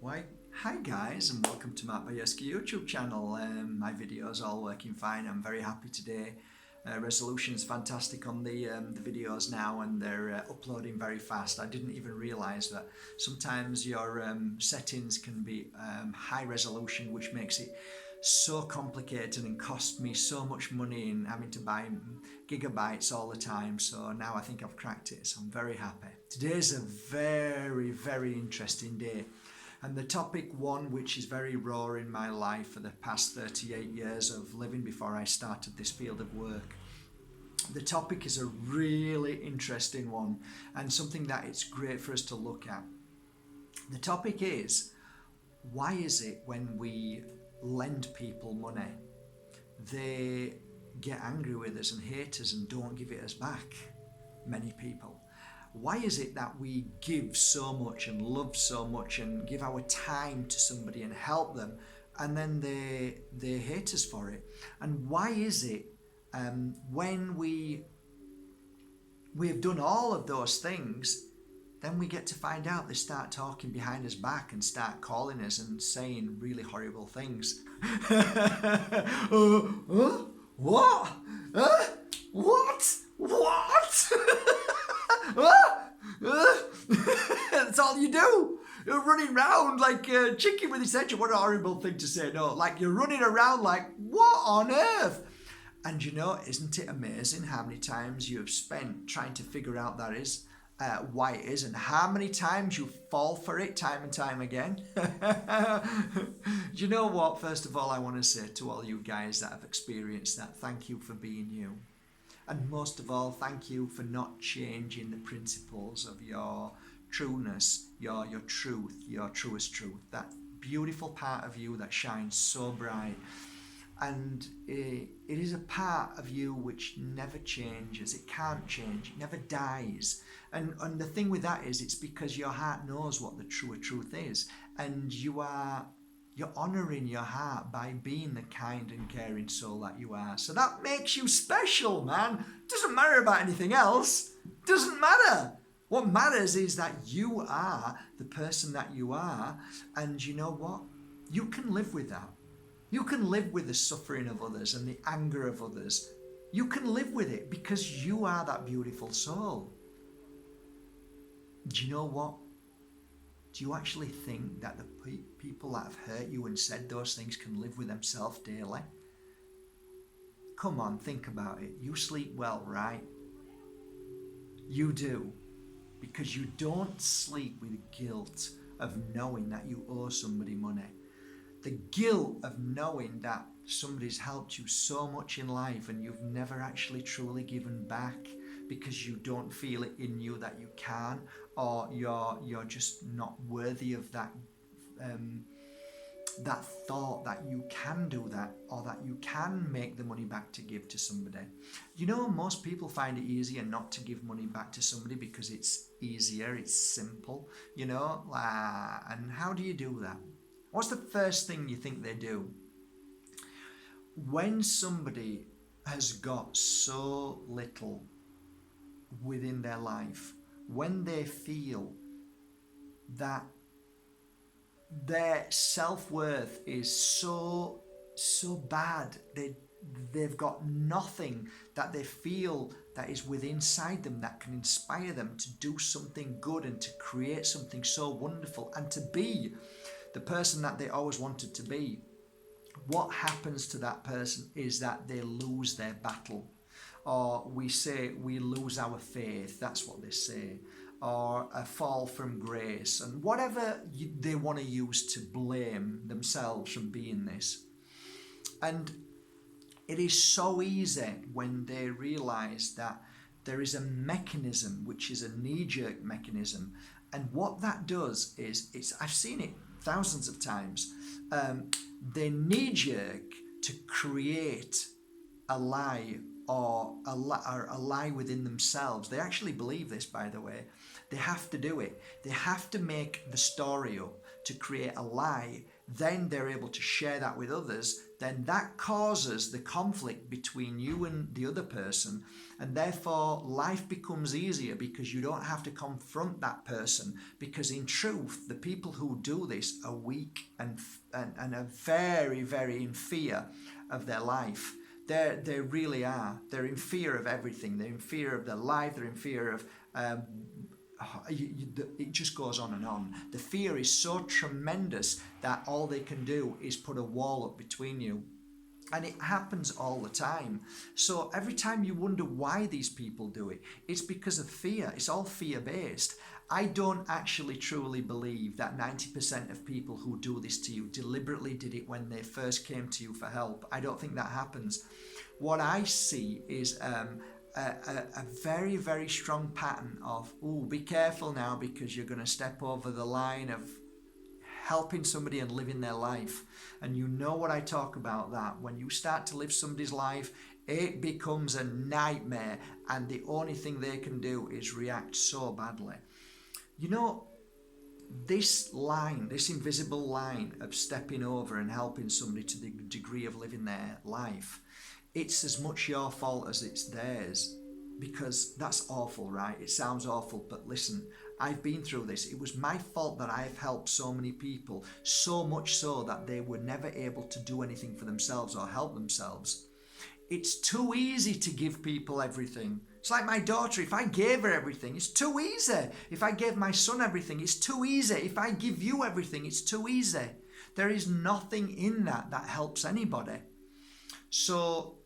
Why? Hi guys, and welcome to Matt Bajerski YouTube channel. My videos all working fine. I'm very happy today. Resolution's fantastic on the videos now, and they're uploading very fast. I didn't even realise that sometimes your settings can be high resolution, which makes it so complicated and cost me so much money in having to buy gigabytes all the time. So now I think I've cracked it, so I'm very happy. Today's a very interesting day. And the topic one, which is very raw in my life for the past 38 years of living before I started this field of work. The topic is a really interesting one and something that it's great for us to look at. The topic is, why is it when we lend people money, they get angry with us and hate us and don't give it us back? Many people. Why is it that we give so much and love so much and give our time to somebody and help them, and then they hate us for it? And why is it when we have done all of those things, then we get to find out they start talking behind us back and start calling us and saying really horrible things? What? What? That's all you do. You're running around like a chicken with its head. What a horrible thing to say. No, like you're running around like, what on earth? And you know, isn't it amazing how many times you have spent trying to figure out why it is, and how many times you fall for it time and time again? You know what? First of all, I want to say to all you guys that have experienced that, thank you for being you. And most of all, thank you for not changing the principles of your trueness, your truth, your truest truth, that beautiful part of you that shines so bright. And it is a part of you which never changes. It can't change. It never dies. And the thing with that is, it's because your heart knows what the true truth is. And you're honouring your heart by being the kind and caring soul that you are. So that makes you special, man. Doesn't matter about anything else. Doesn't matter. What matters is that you are the person that you are. And you know what? You can live with that. You can live with the suffering of others and the anger of others. You can live with it because you are that beautiful soul. Do you know what? Do you actually think that the people that have hurt you and said those things can live with themselves daily? Come on, think about it. You sleep well, right? You do. Because you don't sleep with guilt of knowing that you owe somebody money. The guilt of knowing that somebody's helped you so much in life and you've never actually truly given back because you don't feel it in you that you can, or you're just not worthy of that that thought that you can do that, or that you can make the money back to give to somebody. You know, most people find it easier not to give money back to somebody because it's easier, it's simple, you know. And how do you do that? What's the first thing you think they do? When somebody has got so little within their life, when they feel that their self-worth is so bad, they've got nothing that they feel that is within inside them that can inspire them to do something good and to create something so wonderful and to be the person that they always wanted to be. What happens to that person is that they lose their battle. Or we say we lose our faith, that's what they say. Or a fall from grace, and whatever they want to use to blame themselves from being this. And it is so easy when they realise that there is a mechanism which is a knee-jerk mechanism. And what that does is, I've seen it thousands of times, they knee-jerk to create a lie, or a lie within themselves. They actually believe this, by the way. They have to do it. They have to make the story up to create a lie. Then they're able to share that with others. then that causes the conflict between you and the other person, and therefore life becomes easier because you don't have to confront that person, because in truth the people who do this are weak and are very, very in fear of their life. They really are. They're in fear of everything. They're in fear of their life. They're in fear of it just goes on and on. The fear is so tremendous that all they can do is put a wall up between you. And it happens all the time. So every time you wonder why these people do it, it's because of fear. It's all fear-based. I don't actually truly believe that 90% of people who do this to you deliberately did it when they first came to you for help. I don't think that happens. What I see is a very, very strong pattern of, be careful now, because you're going to step over the line of helping somebody and living their life. And you know what I talk about, that when you start to live somebody's life, it becomes a nightmare, and the only thing they can do is react so badly. You know, this line, this invisible line of stepping over and helping somebody to the degree of living their life, it's as much your fault as it's theirs, because that's awful, right? It sounds awful, but listen, I've been through this. It was my fault that I've helped so many people, so much so that they were never able to do anything for themselves or help themselves. It's too easy to give people everything. It's like my daughter. If I gave her everything, it's too easy. If I gave my son everything, it's too easy. If I give you everything, it's too easy. There is nothing in that helps anybody. So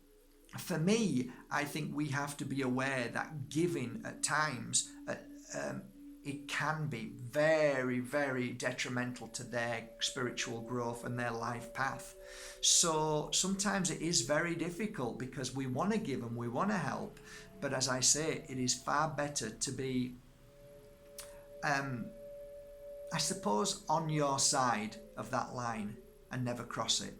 for me, I think we have to be aware that giving at times, it can be very, very detrimental to their spiritual growth and their life path. So sometimes it is very difficult because we want to give and we want to help. But as I say, it is far better to be, I suppose, on your side of that line and never cross it.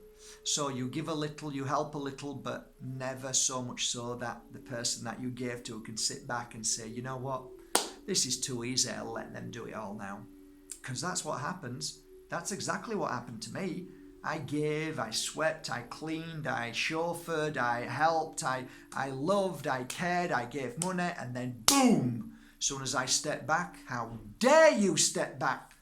So you give a little, you help a little, but never so much so that the person that you gave to can sit back and say, you know what, this is too easy, I'll let them do it all now. Because that's what happens. That's exactly what happened to me. I gave, I swept, I cleaned, I chauffeured, I helped, I loved, I cared, I gave money, and then boom! As soon as I stepped back, how dare you step back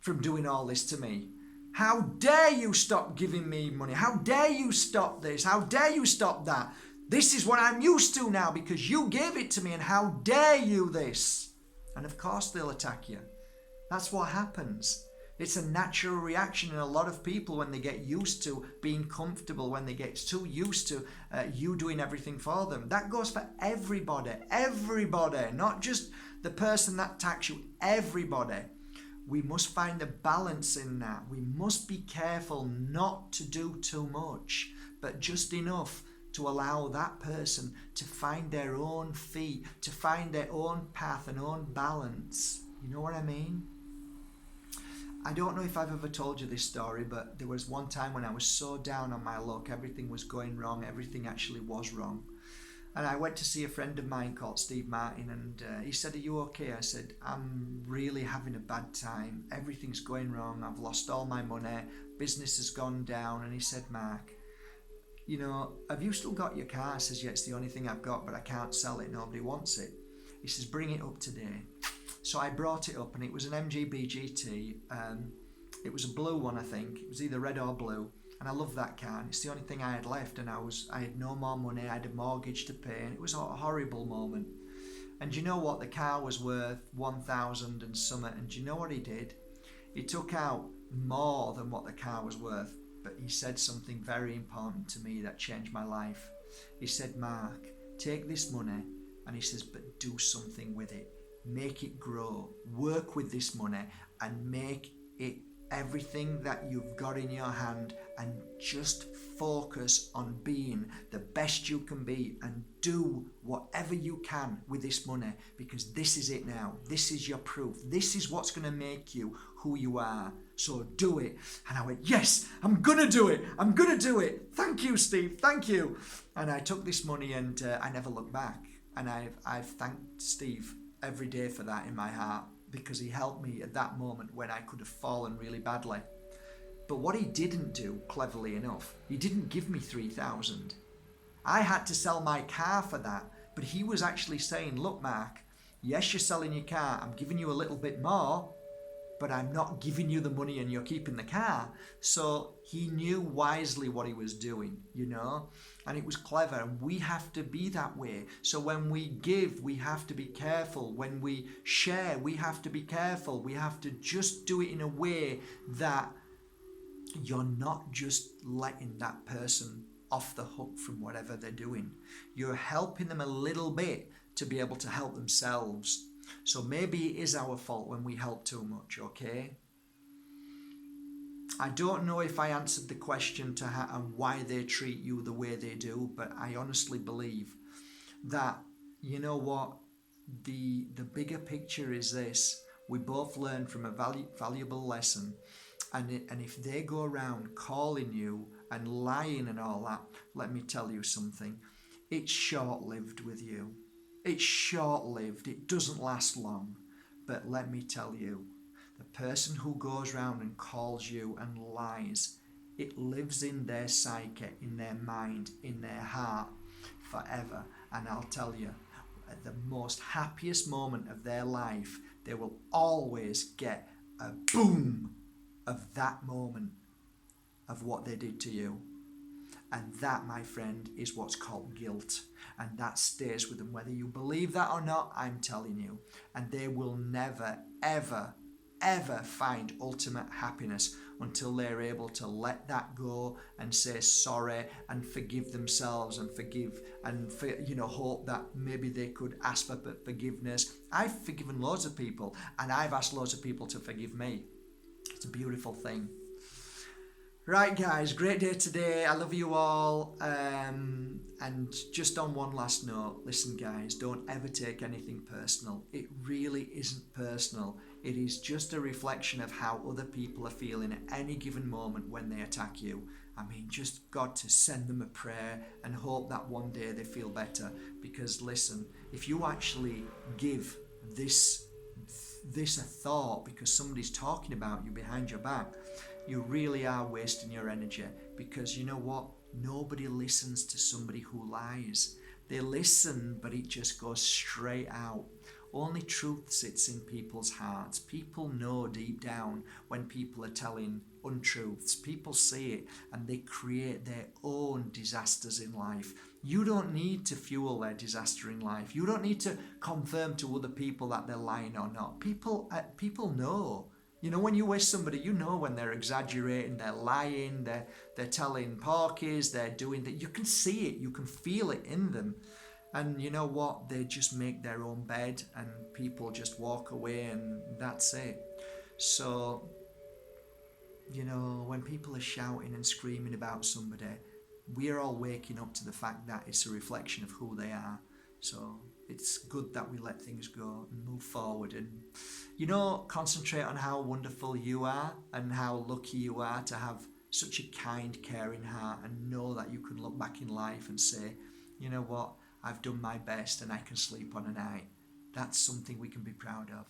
from doing all this to me? How dare you stop giving me money? How dare you stop this? How dare you stop that? This is what I'm used to now because you gave it to me, and how dare you this? And of course they'll attack you. That's what happens. It's a natural reaction in a lot of people when they get used to being comfortable, when they get too used to you doing everything for them. That goes for everybody, not just the person that attacks you, everybody. We must find a balance in that. We must be careful not to do too much, but just enough to allow that person to find their own feet, to find their own path and own balance. You know what I mean? I don't know if I've ever told you this story, but there was one time when I was so down on my luck, everything was going wrong, everything actually was wrong. And I went to see a friend of mine called Steve Martin, and he said, "Are you okay?" I said, "I'm really having a bad time. Everything's going wrong. I've lost all my money. Business has gone down." And he said, "Mark, you know, have you still got your car?" I says, "Yeah, it's the only thing I've got, but I can't sell it. Nobody wants it." He says, "Bring it up today." So I brought it up, and it was an MGB GT. It was a blue one, I think. It was either red or blue. And I love that car, and it's the only thing I had left, and I had no more money, I had a mortgage to pay, and it was a horrible moment. And you know what? The car was worth 1,000 and something, and you know what he did? He took out more than what the car was worth, but he said something very important to me that changed my life. He said, "Mark, take this money," and he says, "but do something with it. Make it grow. Work with this money and make it everything that you've got in your hand, and just focus on being the best you can be, and do whatever you can with this money, because this is it now. This is your proof. This is what's going to make you who you are. So do it." And I went, "Yes, I'm going to do it. I'm going to do it. Thank you, Steve. Thank you." And I took this money, and I never looked back. And I've thanked Steve every day for that in my heart, because he helped me at that moment when I could have fallen really badly. But what he didn't do, cleverly enough, he didn't give me 3,000. I had to sell my car for that. But he was actually saying, look, Mark, yes, you're selling your car. I'm giving you a little bit more, but I'm not giving you the money and you're keeping the car. So he knew wisely what he was doing, you know, and it was clever. And we have to be that way. So when we give, we have to be careful. When we share, we have to be careful. We have to just do it in a way that you're not just letting that person off the hook from whatever they're doing. You're helping them a little bit to be able to help themselves. So maybe it is our fault when we help too much, okay? I don't know if I answered the question to why they treat you the way they do, but I honestly believe that, you know what, the bigger picture is this. We both learn from a valuable lesson. And if they go around calling you and lying and all that, let me tell you something. It's short-lived with you. It's short-lived. It doesn't last long. But let me tell you, the person who goes around and calls you and lies, it lives in their psyche, in their mind, in their heart forever. And I'll tell you, at the most happiest moment of their life, they will always get a boom of that moment of what they did to you. And that, my friend, is what's called guilt. And that stays with them. Whether you believe that or not, I'm telling you. And they will never, ever, ever find ultimate happiness until they're able to let that go and say sorry and forgive themselves and forgive and, hope that maybe they could ask for forgiveness. I've forgiven loads of people and I've asked loads of people to forgive me. It's a beautiful thing. Right, guys, great day today. I love you all. And just on one last note, listen, guys, don't ever take anything personal. It really isn't personal. It is just a reflection of how other people are feeling at any given moment when they attack you. I mean, just got to send them a prayer and hope that one day they feel better. Because listen, if you actually give this a thought because somebody's talking about you behind your back, you really are wasting your energy. Because you know what? Nobody listens to somebody who lies. They listen, but it just goes straight out. Only truth sits in people's hearts. People know deep down when people are telling untruths. People see it and they create their own disasters in life. You don't need to fuel their disaster in life. You don't need to confirm to other people that they're lying or not. People know. You know, when you wish somebody, you know when they're exaggerating, they're lying, they're telling porkies, they're doing that. You can see it, you can feel it in them. And you know what? They just make their own bed and people just walk away and that's it. So, you know, when people are shouting and screaming about somebody, we're all waking up to the fact that it's a reflection of who they are. So it's good that we let things go and move forward and, you know, concentrate on how wonderful you are and how lucky you are to have such a kind, caring heart, and know that you can look back in life and say, you know what, I've done my best and I can sleep on a night. That's something we can be proud of.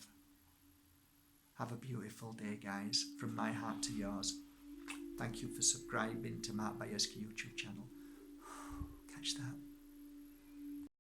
Have a beautiful day, guys, from my heart to yours. Thank you for subscribing to Mark Bajewski YouTube channel. Catch that.